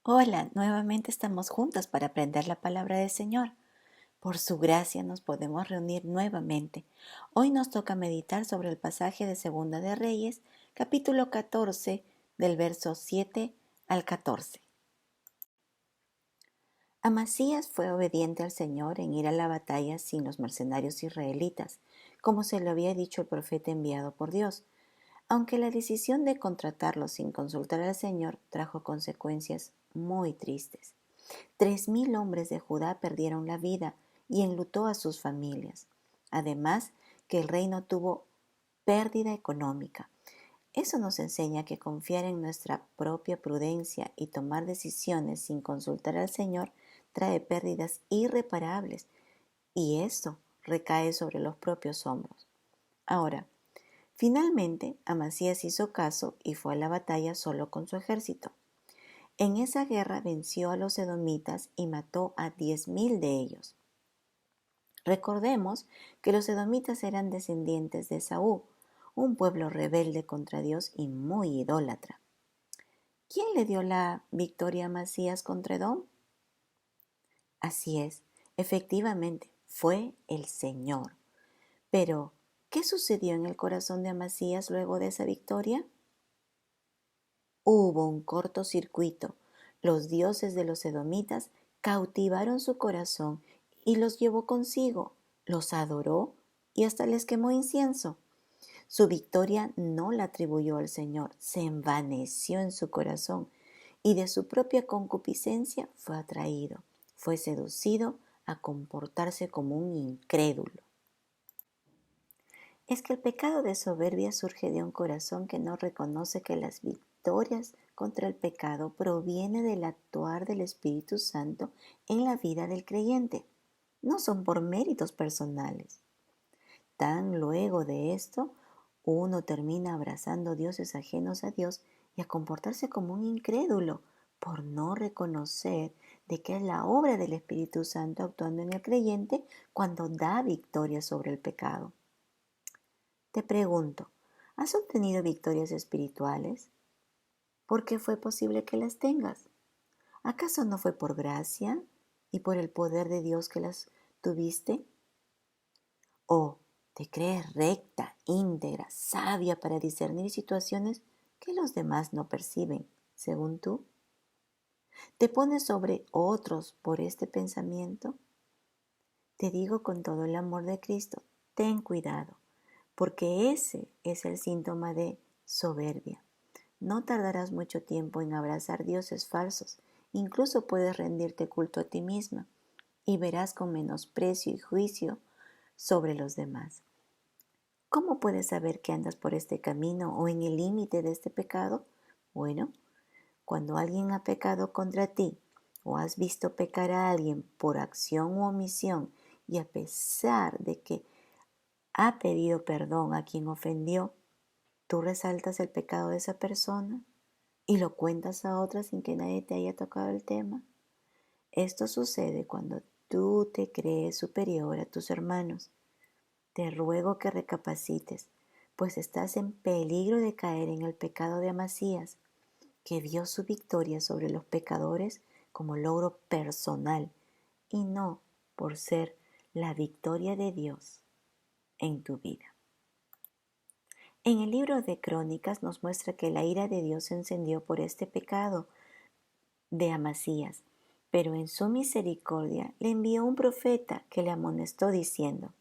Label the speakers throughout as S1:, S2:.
S1: Hola, nuevamente estamos juntos para aprender la palabra del Señor. Por su gracia nos podemos reunir nuevamente. Hoy nos toca meditar sobre el pasaje de Segunda de Reyes, capítulo 14, del verso 7 al 14. Amasías fue obediente al Señor en ir a la batalla sin los mercenarios israelitas, como se lo había dicho el profeta enviado por Dios, aunque la decisión de contratarlos sin consultar al Señor trajo consecuencias muy tristes. 3,000 hombres de Judá perdieron la vida y enlutó a sus familias. Además, que el reino tuvo pérdida económica. Eso nos enseña que confiar en nuestra propia prudencia y tomar decisiones sin consultar al Señor trae pérdidas irreparables, y esto recae sobre los propios hombros. Ahora, finalmente, Amasías hizo caso y fue a la batalla solo con su ejército. En esa guerra venció a los edomitas y mató a 10,000 de ellos. Recordemos que los edomitas eran descendientes de Esaú, un pueblo rebelde contra Dios y muy idólatra. ¿Quién le dio la victoria a Amasías contra Edom? Así es, efectivamente, fue el Señor. Pero, ¿qué sucedió en el corazón de Amasías luego de esa victoria? Hubo un cortocircuito. Los dioses de los edomitas cautivaron su corazón y los llevó consigo, los adoró y hasta les quemó incienso. Su victoria no la atribuyó al Señor, se envaneció en su corazón y de su propia concupiscencia fue atraído, fue seducido a comportarse como un incrédulo. Es que el pecado de soberbia surge de un corazón que no reconoce que las victorias contra el pecado proviene del actuar del Espíritu Santo en la vida del creyente. No son por méritos personales. Tan luego de esto, uno termina abrazando dioses ajenos a Dios y a comportarse como un incrédulo por no reconocer de que es la obra del Espíritu Santo actuando en el creyente cuando da victoria sobre el pecado. Te pregunto, ¿has obtenido victorias espirituales? ¿Por qué fue posible que las tengas? ¿Acaso no fue por gracia y por el poder de Dios que las tuviste? ¿O te crees recta, íntegra, sabia para discernir situaciones que los demás no perciben, según tú? ¿Te pones sobre otros por este pensamiento? Te digo con todo el amor de Cristo, ten cuidado, porque ese es el síntoma de soberbia. No tardarás mucho tiempo en abrazar dioses falsos, incluso puedes rendirte culto a ti misma y verás con menosprecio y juicio sobre los demás. ¿Cómo puedes saber que andas por este camino o en el límite de este pecado? Bueno, cuando alguien ha pecado contra ti o has visto pecar a alguien por acción u omisión y a pesar de que ha pedido perdón a quien ofendió, tú resaltas el pecado de esa persona y lo cuentas a otra sin que nadie te haya tocado el tema. Esto sucede cuando tú te crees superior a tus hermanos. Te ruego que recapacites, pues estás en peligro de caer en el pecado de Amasías, que vio su victoria sobre los pecadores como logro personal y no por ser la victoria de Dios en tu vida. En el libro de Crónicas nos muestra que la ira de Dios se encendió por este pecado de Amasías, pero en su misericordia le envió un profeta que le amonestó diciendo: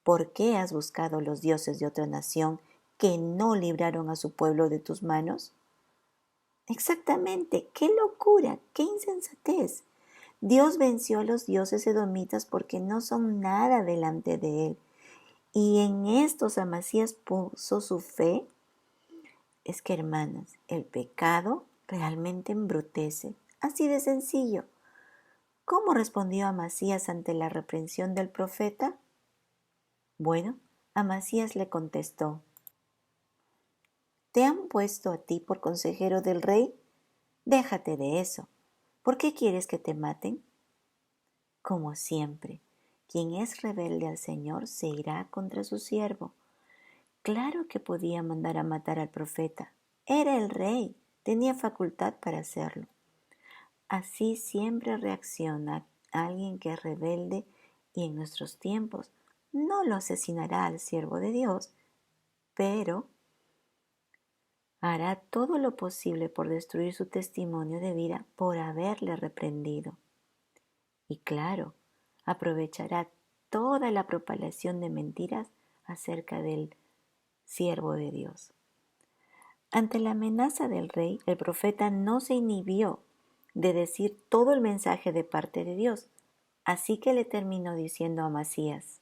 S1: ¿Por qué has buscado los dioses de otra nación que no libraron a su pueblo de tus manos? Exactamente, qué locura, qué insensatez. Dios venció a los dioses edomitas porque no son nada delante de él. Y en estos Amasías puso su fe. Es que, hermanas, el pecado realmente embrutece. Así de sencillo. ¿Cómo respondió Amasías ante la reprensión del profeta? Bueno, Amasías le contestó: ¿Te han puesto a ti por consejero del rey? Déjate de eso. ¿Por qué quieres que te maten? Como siempre, quien es rebelde al Señor se irá contra su siervo. Claro que podía mandar a matar al profeta. Era el rey, tenía facultad para hacerlo. Así siempre reacciona alguien que es rebelde y en nuestros tiempos no lo asesinará al siervo de Dios, pero hará todo lo posible por destruir su testimonio de vida por haberle reprendido. Y claro, aprovechará toda la propalación de mentiras acerca del siervo de Dios. Ante la amenaza del rey, el profeta no se inhibió de decir todo el mensaje de parte de Dios, así que le terminó diciendo a Amasías: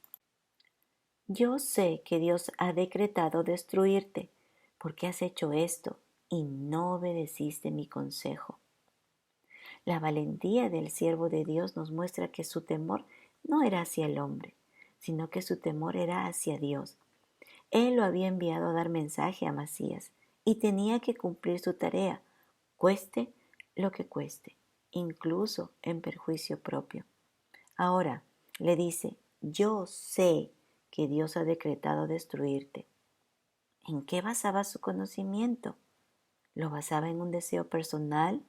S1: yo sé que Dios ha decretado destruirte, porque has hecho esto y no obedeciste mi consejo. La valentía del siervo de Dios nos muestra que su temor no era hacia el hombre, sino que su temor era hacia Dios. Él lo había enviado a dar mensaje a Amasías y tenía que cumplir su tarea, cueste lo que cueste, incluso en perjuicio propio. Ahora le dice: yo sé que Dios ha decretado destruirte. ¿En qué basaba su conocimiento? ¿Lo basaba en un deseo personal?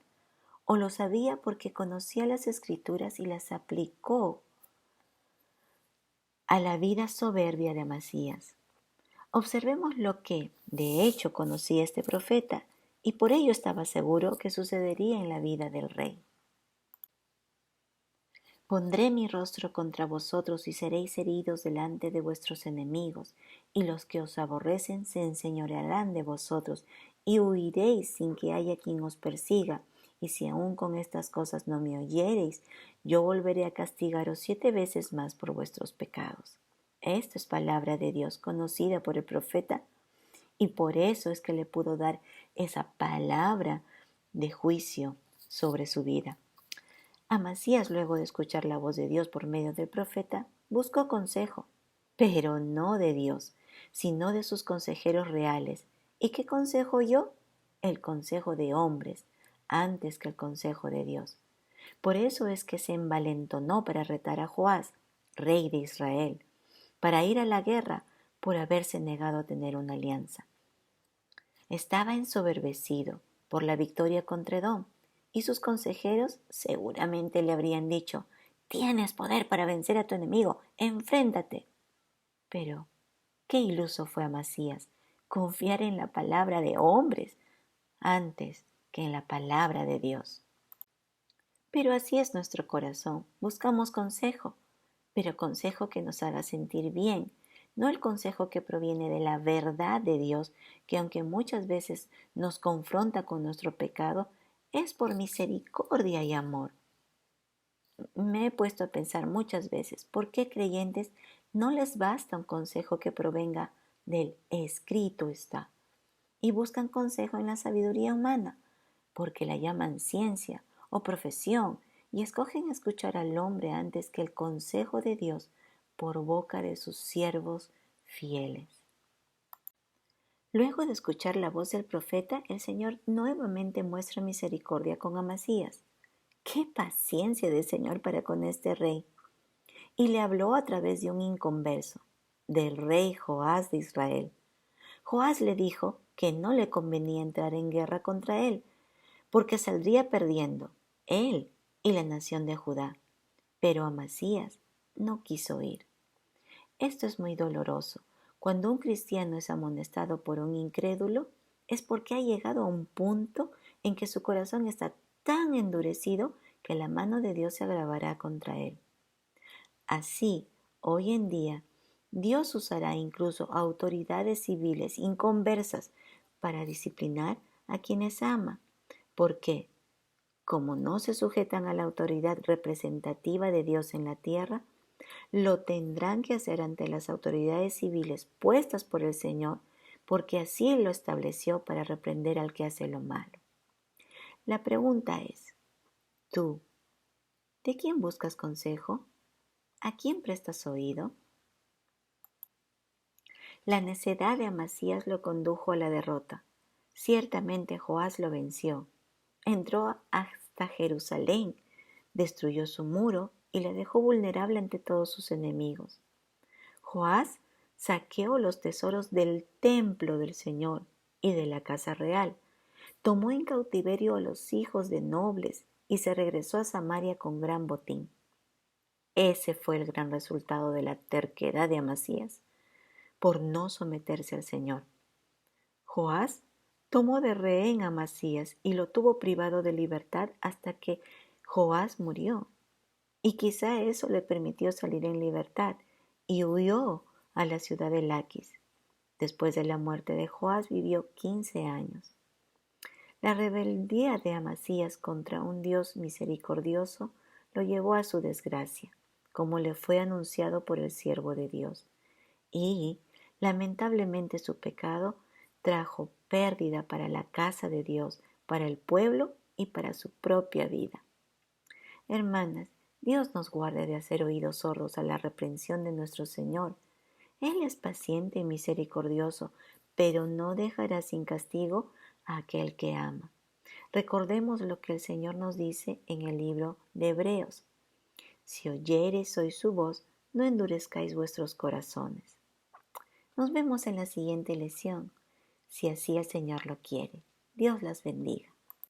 S1: ¿O lo sabía porque conocía las Escrituras y las aplicó a la vida soberbia de Amasías? Observemos lo que, de hecho, conocía este profeta y por ello estaba seguro que sucedería en la vida del rey. Pondré mi rostro contra vosotros y seréis heridos delante de vuestros enemigos, y los que os aborrecen se enseñorearán de vosotros, y huiréis sin que haya quien os persiga. Y si aún con estas cosas no me oyereis, yo volveré a castigaros 7 veces más por vuestros pecados. Esto es palabra de Dios conocida por el profeta, y por eso es que le pudo dar esa palabra de juicio sobre su vida. Amasías, luego de escuchar la voz de Dios por medio del profeta, buscó consejo, pero no de Dios, sino de sus consejeros reales. ¿Y qué consejo oyó? El consejo de hombres, antes que el consejo de Dios. Por eso es que se envalentonó para retar a Joás, rey de Israel, para ir a la guerra por haberse negado a tener una alianza. Estaba ensoberbecido por la victoria contra Edom, y sus consejeros seguramente le habrían dicho: tienes poder para vencer a tu enemigo, enfréntate. Pero qué iluso fue Amasías confiar en la palabra de hombres antes que en la palabra de Dios. Pero así es nuestro corazón, buscamos consejo, pero consejo que nos haga sentir bien, no el consejo que proviene de la verdad de Dios, que aunque muchas veces nos confronta con nuestro pecado, es por misericordia y amor. Me he puesto a pensar muchas veces por qué creyentes no les basta un consejo que provenga del escrito está, y buscan consejo en la sabiduría humana, porque la llaman ciencia o profesión y escogen escuchar al hombre antes que el consejo de Dios por boca de sus siervos fieles. Luego de escuchar la voz del profeta, el Señor nuevamente muestra misericordia con Amasías. ¡Qué paciencia del Señor para con este rey! Y le habló a través de un inconverso, del rey Joás de Israel. Joás le dijo que no le convenía entrar en guerra contra él, porque saldría perdiendo él y la nación de Judá. Pero Amasías no quiso ir. Esto es muy doloroso. Cuando un cristiano es amonestado por un incrédulo, es porque ha llegado a un punto en que su corazón está tan endurecido que la mano de Dios se agravará contra él. Así, hoy en día, Dios usará incluso a autoridades civiles inconversas para disciplinar a quienes ama, porque, como no se sujetan a la autoridad representativa de Dios en la tierra, lo tendrán que hacer ante las autoridades civiles puestas por el Señor, porque así Él lo estableció para reprender al que hace lo malo. La pregunta es: ¿tú, de quién buscas consejo? ¿A quién prestas oído? La necedad de Amasías lo condujo a la derrota. Ciertamente Joás lo venció. Entró hasta Jerusalén, destruyó su muro y la dejó vulnerable ante todos sus enemigos. Joás saqueó los tesoros del templo del Señor y de la casa real. Tomó en cautiverio a los hijos de nobles y se regresó a Samaria con gran botín. Ese fue el gran resultado de la terquedad de Amasías, por no someterse al Señor. Joás tomó de rehén a Amasías y lo tuvo privado de libertad hasta que Joás murió. Y quizá eso le permitió salir en libertad y huyó a la ciudad de Laquis. Después de la muerte de Joás vivió 15 años. La rebeldía de Amasías contra un Dios misericordioso lo llevó a su desgracia, como le fue anunciado por el siervo de Dios. Y, lamentablemente, su pecado trajo pérdida para la casa de Dios, para el pueblo y para su propia vida. Hermanas, Dios nos guarde de hacer oídos sordos a la reprensión de nuestro Señor. Él es paciente y misericordioso, pero no dejará sin castigo a aquel que ama. Recordemos lo que el Señor nos dice en el libro de Hebreos. Si oyereis hoy su voz, no endurezcáis vuestros corazones. Nos vemos en la siguiente lección, si así el Señor lo quiere. Dios las bendiga.